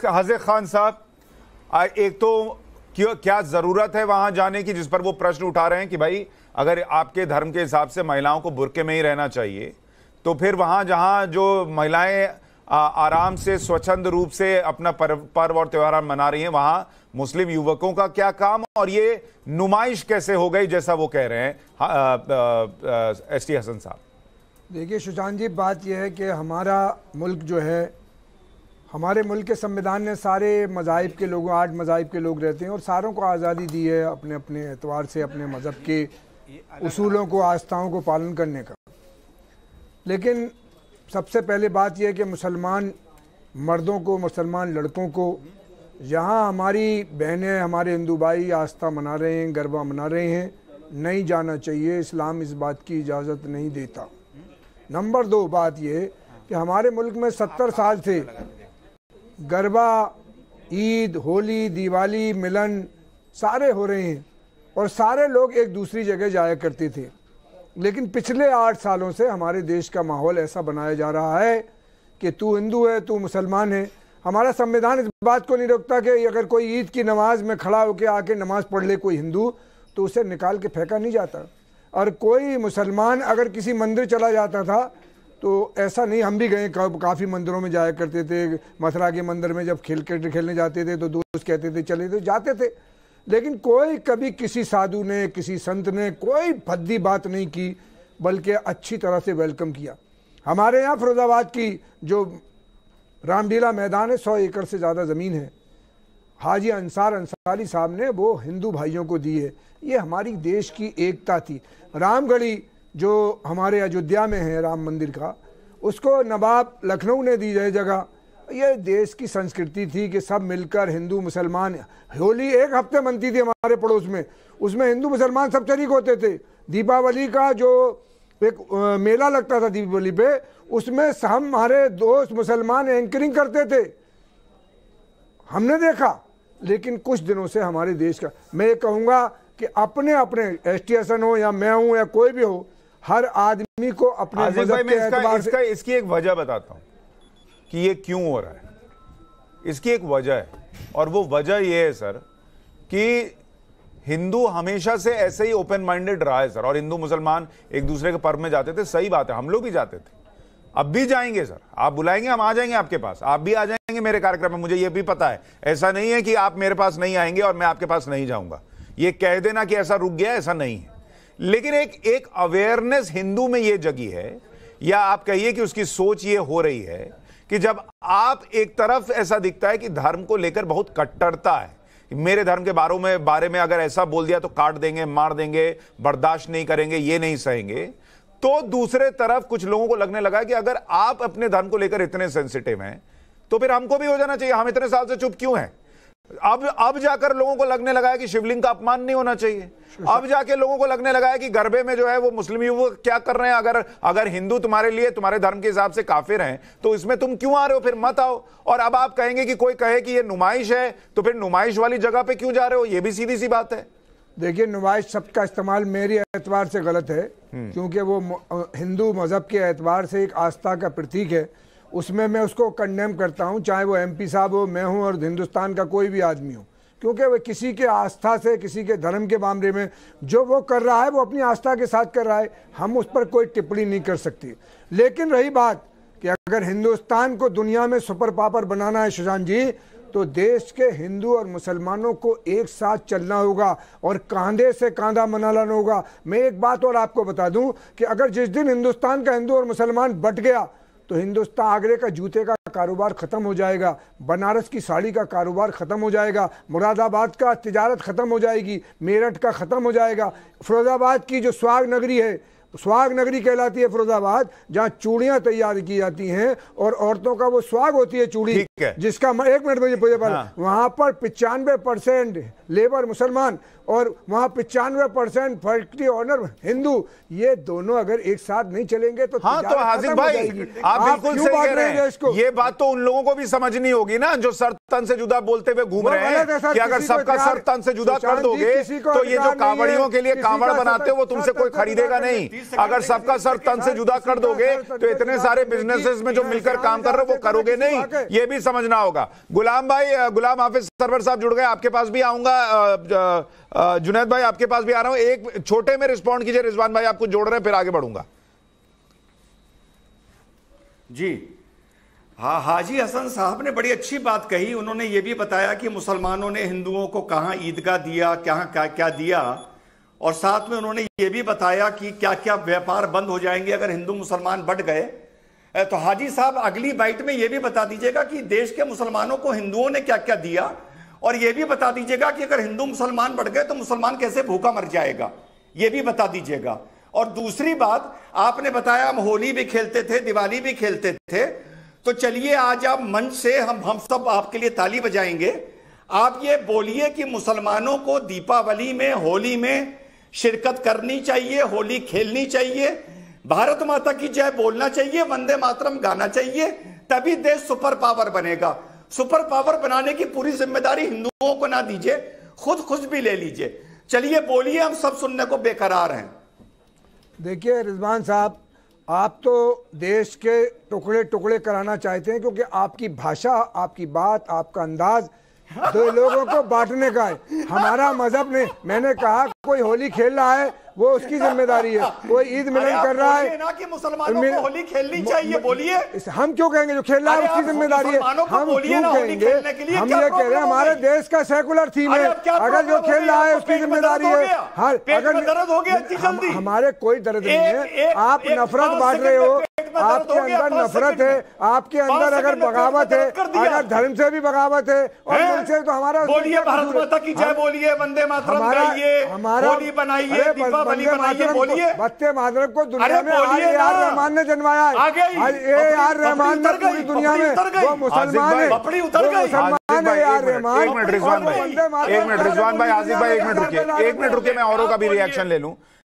हाजिर खान साहब, एक तो क्या जरूरत है वहां जाने की, जिस पर वो प्रश्न उठा रहे हैं कि भाई अगर आपके धर्म के हिसाब से महिलाओं को बुर्के में ही रहना चाहिए तो फिर वहां जहां जो महिलाएं आराम से स्वच्छंद रूप से अपना पर्व और त्योहार मना रही हैं, वहां मुस्लिम युवकों का क्या काम और ये नुमाइश कैसे हो गई, जैसा वो कह रहे हैं एसटी हसन साहब? देखिए सुशांत जी, बात यह है कि हमारा मुल्क जो है, हमारे मुल्क के संविधान ने सारे मज़ाहिब के लोगों, 8 मज़ाहिब के लोग रहते हैं और सारों को आज़ादी दी है अपने अपने एतबार से अपने मज़हब के उसूलों को, आस्थाओं को पालन करने का। लेकिन सबसे पहले बात यह है कि मुसलमान मर्दों को, मुसलमान लड़कों को, जहाँ हमारी बहनें, हमारे हिंदू भाई आस्था मना रहे हैं, गरबा मना रहे हैं, नहीं जाना चाहिए। इस्लाम इस बात की इजाज़त नहीं देता। नंबर 2 बात यह कि हमारे मुल्क में 70 साल से गरबा, ईद, होली, दिवाली, मिलन सारे हो रहे हैं और सारे लोग एक दूसरी जगह जाया करते थे। लेकिन पिछले 8 सालों से हमारे देश का माहौल ऐसा बनाया जा रहा है कि तू हिंदू है, तू मुसलमान है। हमारा संविधान इस बात को नहीं रोकता कि अगर कोई ईद की नमाज में खड़ा होकर आके नमाज पढ़ ले कोई हिंदू, तो उसे निकाल के फेंका नहीं जाता। और कोई मुसलमान अगर किसी मंदिर चला जाता था तो ऐसा नहीं, हम भी गए, काफ़ी मंदिरों में जाया करते थे। मथुरा के मंदिर में जब क्रिकेट खेलने जाते थे तो दोस्त कहते थे चले, तो जाते थे। लेकिन कोई कभी किसी साधु ने, किसी संत ने कोई भद्दी बात नहीं की, बल्कि अच्छी तरह से वेलकम किया। हमारे यहाँ फिरोजाबाद की जो रामलीला मैदान है, 100 एकड़ से ज़्यादा ज़मीन है, हाजी अंसार अंसारी साहब ने वो हिंदू भाइयों को दी है। ये हमारी देश की एकता थी। रामगढ़ी जो हमारे अयोध्या में है राम मंदिर का, उसको नवाब लखनऊ ने दी है जगह। ये देश की संस्कृति थी कि सब मिलकर हिंदू मुसलमान, होली 1 हफ्ते मनती थी हमारे पड़ोस में, उसमें हिंदू मुसलमान सब शरीक होते थे। दीपावली का जो एक मेला लगता था दीपावली पे, उसमें हमारे दोस्त मुसलमान एंकरिंग करते थे, हमने देखा। लेकिन कुछ दिनों से हमारे देश का, मैं ये कहूँगा कि अपने अपने एसटी हसन हो या मैं हूँ या कोई भी हो, हर आदमी को अपने मज़हब के एतबार से। इसकी एक वजह बताता हूँ कि ये क्यों हो रहा है। इसकी एक वजह है और वो वजह ये है सर कि हिंदू हमेशा से ऐसे ही ओपन माइंडेड रहा है सर, और हिंदू मुसलमान एक दूसरे के पर्व में जाते थे, सही बात है, हम लोग भी जाते थे, अब भी जाएंगे सर, आप बुलाएंगे हम आ जाएंगे आपके पास, आप भी आ जाएंगे मेरे कार्यक्रम में, मुझे ये भी पता है। ऐसा नहीं है कि आप मेरे पास नहीं आएंगे और मैं आपके पास नहीं जाऊंगा, ये कह देना कि ऐसा रुक गया, ऐसा नहीं है। लेकिन एक अवेयरनेस हिंदू में ये जगी है, या आप कहिए कि उसकी सोच ये हो रही है कि जब आप एक तरफ ऐसा दिखता है कि धर्म को लेकर बहुत कट्टरता है, मेरे धर्म के बारे में अगर ऐसा बोल दिया तो काट देंगे, मार देंगे, बर्दाश्त नहीं करेंगे, ये नहीं सहेंगे, तो दूसरे तरफ कुछ लोगों को लगने लगा कि अगर आप अपने धर्म को लेकर इतने सेंसिटिव हैं तो फिर हमको भी हो जाना चाहिए, हम इतने साल से चुप क्यों हैं। अब जाकर लोगों को लगने लगा है कि शिवलिंग का अपमान नहीं होना चाहिए। अब जाके लोगों को लगने लगा है कि गरबे में जो है वो मुस्लिम युवक क्या कर रहे हैं, अगर हिंदू तुम्हारे लिए, तुम्हारे धर्म के हिसाब से काफिर हैं तो इसमें तुम क्यों आ रहे हो, फिर मत आओ। और अब आप कहेंगे कि कोई कहे कि ये नुमाइश है तो फिर नुमाइश वाली जगह पे क्यों जा रहे हो, ये भी सीधी सी बात है। देखिए, नुमाइश शब्द का इस्तेमाल मेरे एतबार से गलत है, क्योंकि वो हिंदू मजहब के एतबार से एक आस्था का प्रतीक है, उसमें मैं उसको कंडेम करता हूं, चाहे वो एमपी साहब हो, मैं हूं और हिंदुस्तान का कोई भी आदमी हो, क्योंकि वो किसी के आस्था से, किसी के धर्म के मामले में जो वो कर रहा है वो अपनी आस्था के साथ कर रहा है, हम उस पर कोई टिप्पणी नहीं कर सकते। लेकिन रही बात कि अगर हिंदुस्तान को दुनिया में सुपर पावर बनाना है सुशांत जी, तो देश के हिंदू और मुसलमानों को एक साथ चलना होगा और कंधे से कंधा मिलाना होगा। मैं एक बात और आपको बता दूं कि अगर जिस दिन हिंदुस्तान का हिंदू और मुसलमान बट गया तो हिंदुस्तान, आगरे का जूते का कारोबार खत्म हो जाएगा, बनारस की साड़ी का कारोबार खत्म हो जाएगा, मुरादाबाद का तिजारत खत्म हो जाएगी, मेरठ का खत्म हो जाएगा। फिरोजाबाद की जो स्वाग नगरी है, स्वाग नगरी कहलाती है फिरोजाबाद, जहाँ चूड़ियां तैयार की जाती हैं और औरतों का वो स्वाग होती है चूड़ी, जिसका 1 मिनट मुझे वहां पर 95% लेबर मुसलमान और वहां 95% फैक्ट्री ओनर हिंदू, ये दोनों अगर एक साथ नहीं चलेंगे तो हाँ, तो हाजिर भाई आप बिल्कुल सही कह रहे हैं। ये बात तो उन लोगों को भी समझनी होगी ना जो सर तन से जुदा बोलते हुए घूम रहे हैं कि अगर सबका सर तन से जुदा कर दोगे तो ये जो कांवड़ियों के लिए कांवड़ बनाते हो वो तुमसे कोई खरीदेगा नहीं। अगर सबका सर तन से जुदा कर दोगे तो इतने सारे बिजनेसेस में जो मिलकर काम कर रहे हो वो करोगे नहीं, ये भी समझना होगा। गुलाम भाई, गुलाम हाफिज सरवर साहब जुड़ गए, आपके पास भी आऊंगा। जुनैद भाई आपके पास भी आ रहा हूं, एक छोटे में रिस्पॉन्ड कीजिए। रिजवान भाई आपको जोड़ रहे हैं, फिर आगे बढ़ूंगा जी। हाँ, हाजी हसन साहब ने बड़ी अच्छी बात कही। उन्होंने ये भी बताया कि मुसलमानों ने हिंदुओं को कहाँ ईदगाह दिया, कहाँ क्या क्या दिया, और साथ में उन्होंने ये भी बताया कि क्या क्या व्यापार बंद हो जाएंगे अगर हिंदू मुसलमान बढ़ गए। तो हाजी साहब अगली बाइट में ये भी बता दीजिएगा कि देश के मुसलमानों को हिंदुओं ने क्या क्या दिया, और ये भी बता दीजिएगा कि अगर हिंदू मुसलमान बढ़ गए तो मुसलमान कैसे भूखा मर जाएगा, ये भी बता दीजिएगा। और दूसरी बात, आपने बताया हम होली भी खेलते थे, दिवाली भी खेलते थे, तो चलिए आज आप मंच से हम सब आपके लिए ताली बजाएंगे। आप ये बोलिए कि मुसलमानों को दीपावली में, होली में शिरकत करनी चाहिए, होली खेलनी चाहिए, भारत माता की जय बोलना चाहिए, वंदे मातरम गाना चाहिए, तभी देश सुपर पावर बनेगा। सुपर पावर बनाने की पूरी जिम्मेदारी हिंदुओं को ना दीजिए, खुद भी ले लीजिए। चलिए बोलिए, हम सब सुनने को बेकरार हैं। देखिए रिजवान साहब, आप तो देश के टुकड़े टुकड़े कराना चाहते हैं, क्योंकि आपकी भाषा, आपकी बात, आपका अंदाज दो लोगों को बांटने का है। हमारा मजहब ने, मैंने कहा कोई होली खेल रहा है वो उसकी जिम्मेदारी है, कोई ईद मिलन कर रहा है ना कि मुसलमानों को होली खेलनी चाहिए, बोलिए। हम क्यों कहेंगे जो खेल रहा है उसकी जिम्मेदारी है, हम क्यों कहेंगे? हम ये कह रहे हैं हमारे देश का सेकुलर थीम है, अगर जो खेल रहा है उसकी जिम्मेदारी है। अगर दर्द हो गया, हमारे कोई दर्द नहीं है, आप नफरत बांट रहे हो, आपके अंदर नफरत है, आपके अंदर अगर बगावत है, अगर धर्म से भी बगावत है और उनसे, तो हमारा बोलिए भारत माता की जय बोलिए, वंदे मातरम गाइए, होली बनाइए, दीपावली बनाइए, बोलिए। वंदे मातरम को दुनिया में AR रहमान ने जन्माया है। AR रहमान ने पूरी दुनिया में, वो मुसलमान है, बपड़ी उतर गई। AR रहमान। एक मिनट रिजवान भाई, आसिफ भाई एक मिनट रुकिए, मैं औरों का भी रिएक्शन ले लूं।